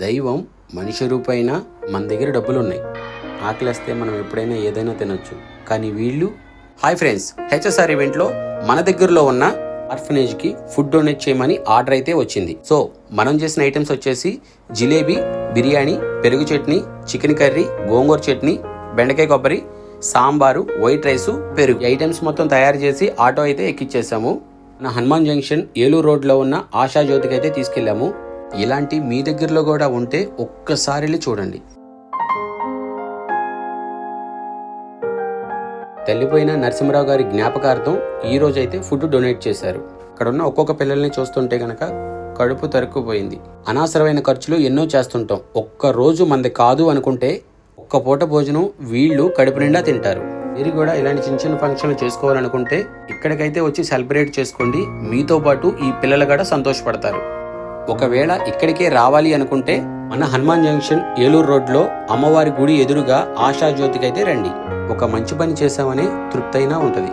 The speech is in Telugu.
దైవం మనిషి రూపైన మన దగ్గర డబ్బులున్నాయి. ఆకలిస్తే మనం ఎప్పుడైనా ఏదైనా తినొచ్చు. కానీ వీళ్ళు హాయ్ ఫ్రెండ్స్, హెచ్ఎస్ఆర్ ఈవెంట్లో మన దగ్గరలో ఉన్న ఆర్ఫనేజ్కి ఫుడ్ డొనేట్ చేయమని ఆర్డర్ అయితే వచ్చింది. సో మనం చేసిన ఐటమ్స్ వచ్చేసి జిలేబీ, బిర్యానీ, పెరుగు చట్నీ, చికెన్ కర్రీ, గోంగూర చట్నీ, బెండకాయ కొబ్బరి, సాంబారు, వైట్ రైసు, పెరుగు. ఈ ఐటమ్స్ మొత్తం తయారు చేసి ఆటో అయితే ఎక్కిచ్చేసాము. నా హనుమాన్ జంక్షన్ ఏలూరు రోడ్లో ఉన్న ఆశా జ్యోతికి అయితే తీసుకెళ్ళాము. ఇలాంటి మీ దగ్గరలో కూడా ఉంటే ఒక్కసారి చూడండి. తల్లిపోయిన నరసింహరావు గారి జ్ఞాపకార్థం ఈ రోజు అయితే ఫుడ్ డొనేట్ చేశారు. ఇక్కడ ఉన్న ఒక్కొక్క పిల్లల్ని చూస్తుంటే గనక కడుపు తరుక్కుపోయింది. అనవసరమైన ఖర్చులు ఎన్నో చేస్తుంటాం. ఒక్క రోజు మంది కాదు అనుకుంటే ఒక్క పూట భోజనం వీళ్ళు కడుపు నిండా తింటారు. మీరు కూడా ఇలాంటి చిన్న చిన్న ఫంక్షన్లు చేసుకోవాలనుకుంటే ఇక్కడికైతే వచ్చి సెలబ్రేట్ చేసుకోండి. మీతో పాటు ఈ పిల్లలు కూడా సంతోషపడతారు. ఒకవేళ ఇక్కడికే రావాలి అనుకుంటే మన హనుమాన్ జంక్షన్ ఏలూరు రోడ్లో అమ్మవారి గుడి ఎదురుగా ఆశా జ్యోతికి అయితే రండి. ఒక మంచి పని చేశామనే తృప్తి అయినా ఉంటది.